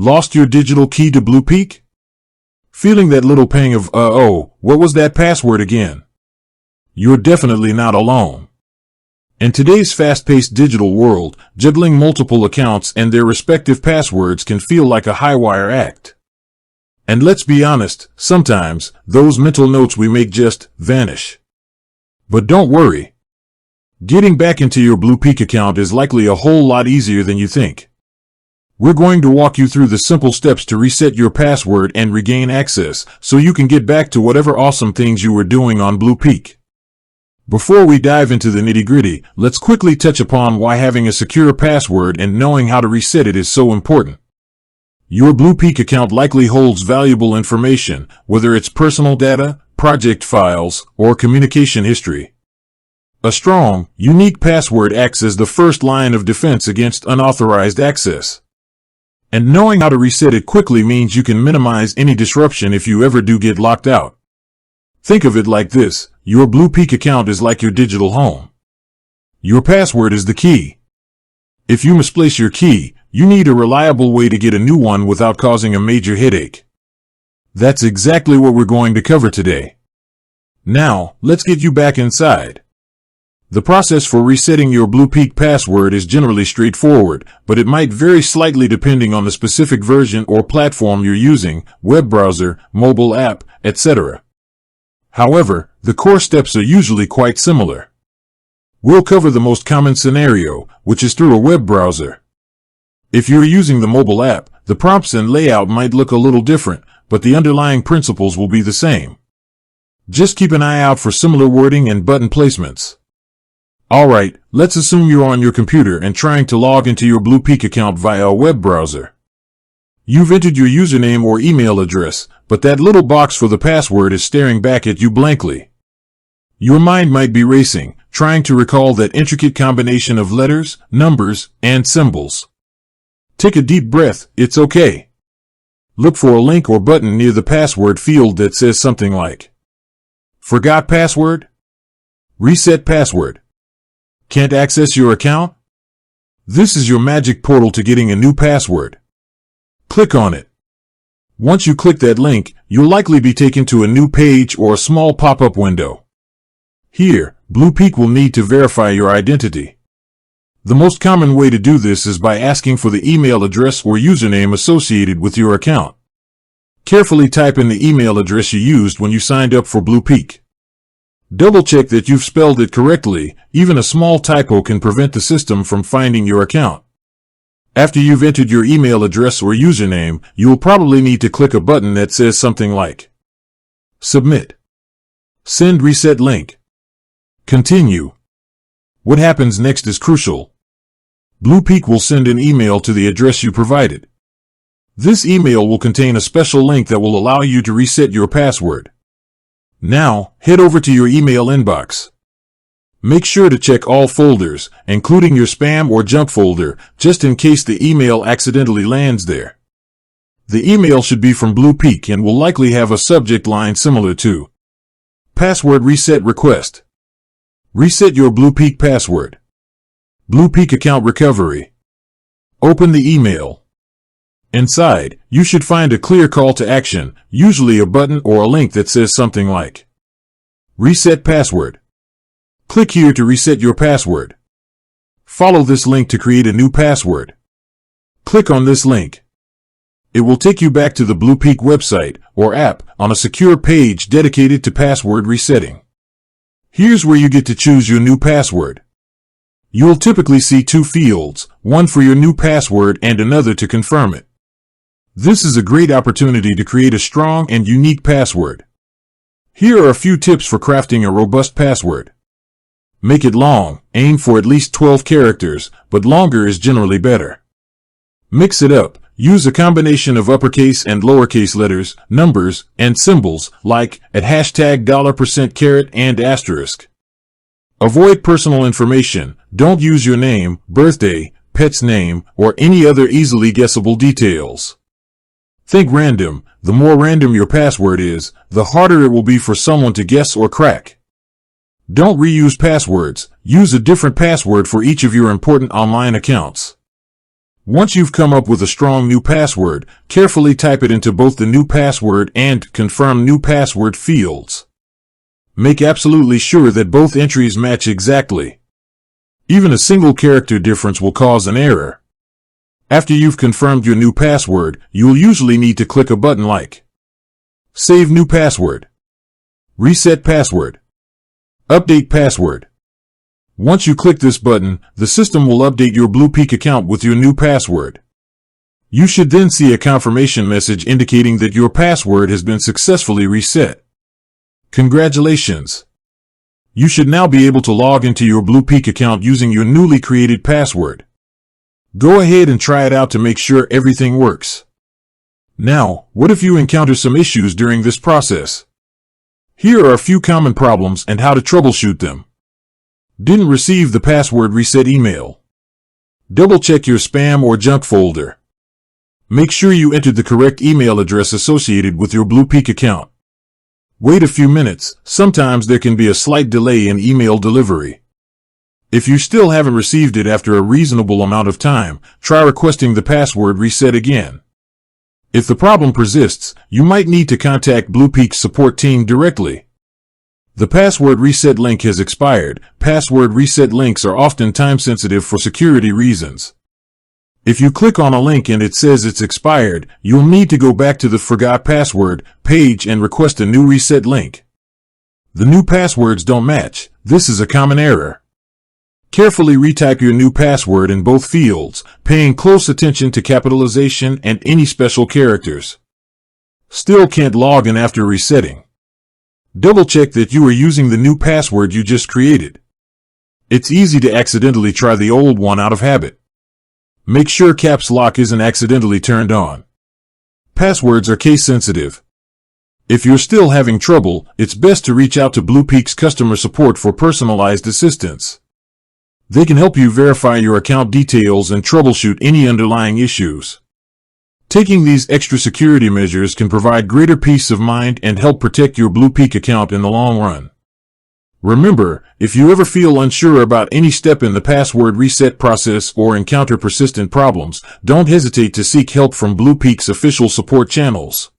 Lost your digital key to BluPeak? Feeling that little pang of, oh, what was that password again? You're definitely not alone. In today's fast-paced digital world, juggling multiple accounts and their respective passwords can feel like a high-wire act. And let's be honest, sometimes, those mental notes we make just vanish. But don't worry. Getting back into your BluPeak account is likely a whole lot easier than you think. We're going to walk you through the simple steps to reset your password and regain access, so you can get back to whatever awesome things you were doing on BluPeak. Before we dive into the nitty-gritty, let's quickly touch upon why having a secure password and knowing how to reset it is so important. Your BluPeak account likely holds valuable information, whether it's personal data, project files, or communication history. A strong, unique password acts as the first line of defense against unauthorized access. And knowing how to reset it quickly means you can minimize any disruption if you ever do get locked out. Think of it like this: your BluPeak account is like your digital home. Your password is the key. If you misplace your key, you need a reliable way to get a new one without causing a major headache. That's exactly what we're going to cover today. Now, let's get you back inside. The process for resetting your BluPeak password is generally straightforward, but it might vary slightly depending on the specific version or platform you're using, web browser, mobile app, etc. However, the core steps are usually quite similar. We'll cover the most common scenario, which is through a web browser. If you're using the mobile app, the prompts and layout might look a little different, but the underlying principles will be the same. Just keep an eye out for similar wording and button placements. Alright, let's assume you're on your computer and trying to log into your BluPeak account via a web browser. You've entered your username or email address, but that little box for the password is staring back at you blankly. Your mind might be racing, trying to recall that intricate combination of letters, numbers, and symbols. Take a deep breath, it's okay. Look for a link or button near the password field that says something like, "Forgot password? Reset password. Can't access your account?" This is your magic portal to getting a new password. Click on it. Once you click that link, you'll likely be taken to a new page or a small pop-up window. Here, BluPeak will need to verify your identity. The most common way to do this is by asking for the email address or username associated with your account. Carefully type in the email address you used when you signed up for BluPeak. Double-check that you've spelled it correctly. Even a small typo can prevent the system from finding your account. After you've entered your email address or username, you will probably need to click a button that says something like Submit. Send reset link. Continue. What happens next is crucial. BluPeak will send an email to the address you provided. This email will contain a special link that will allow you to reset your password. Now, head over to your email inbox. Make sure to check all folders, including your spam or junk folder, just in case the email accidentally lands there. The email should be from BluPeak and will likely have a subject line similar to Password Reset Request. Reset your BluPeak password. BluPeak account recovery. Open the email. Inside, you should find a clear call to action, usually a button or a link that says something like Reset Password. Click here to reset your password. Follow this link to create a new password. Click on this link. It will take you back to the BluPeak website or app on a secure page dedicated to password resetting. Here's where you get to choose your new password. You'll typically see two fields, one for your new password and another to confirm it. This is a great opportunity to create a strong and unique password. Here are a few tips for crafting a robust password. Make it long, aim for at least 12 characters, but longer is generally better. Mix it up, use a combination of uppercase and lowercase letters, numbers, and symbols, like at $% and asterisk. Avoid personal information, don't use your name, birthday, pet's name, or any other easily guessable details. Think random. The more random your password is, the harder it will be for someone to guess or crack. Don't reuse passwords. Use a different password for each of your important online accounts. Once you've come up with a strong new password, carefully type it into both the new password and confirm new password fields. Make absolutely sure that both entries match exactly. Even a single character difference will cause an error. After you've confirmed your new password, you'll usually need to click a button like Save New Password, Reset Password, Update Password. Once you click this button, the system will update your BluPeak account with your new password. You should then see a confirmation message indicating that your password has been successfully reset. Congratulations! You should now be able to log into your BluPeak account using your newly created password. Go ahead and try it out to make sure everything works. Now, what if you encounter some issues during this process? Here are a few common problems and how to troubleshoot them. Didn't receive the password reset email. Double check your spam or junk folder. Make sure you entered the correct email address associated with your BluPeak account. Wait a few minutes. Sometimes there can be a slight delay in email delivery. If you still haven't received it after a reasonable amount of time, try requesting the password reset again. If the problem persists, you might need to contact BluPeak's support team directly. The password reset link has expired. Password reset links are often time-sensitive for security reasons. If you click on a link and it says it's expired, you'll need to go back to the Forgot Password page and request a new reset link. The new passwords don't match. This is a common error. Carefully retype your new password in both fields, paying close attention to capitalization and any special characters. Still can't log in after resetting? Double-check that you are using the new password you just created. It's easy to accidentally try the old one out of habit. Make sure caps lock isn't accidentally turned on. Passwords are case-sensitive. If you're still having trouble, it's best to reach out to BluPeak's customer support for personalized assistance. They can help you verify your account details and troubleshoot any underlying issues. Taking these extra security measures can provide greater peace of mind and help protect your BluPeak account in the long run. Remember, if you ever feel unsure about any step in the password reset process or encounter persistent problems, don't hesitate to seek help from BluPeak's official support channels.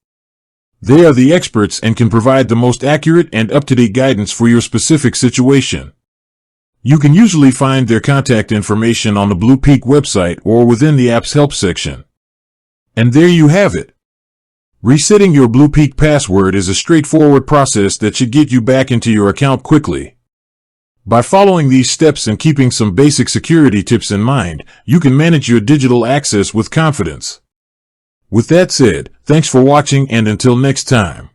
They are the experts and can provide the most accurate and up-to-date guidance for your specific situation. You can usually find their contact information on the BluPeak website or within the app's help section. And there you have it. Resetting your BluPeak password is a straightforward process that should get you back into your account quickly. By following these steps and keeping some basic security tips in mind, you can manage your digital access with confidence. With that said, thanks for watching and until next time.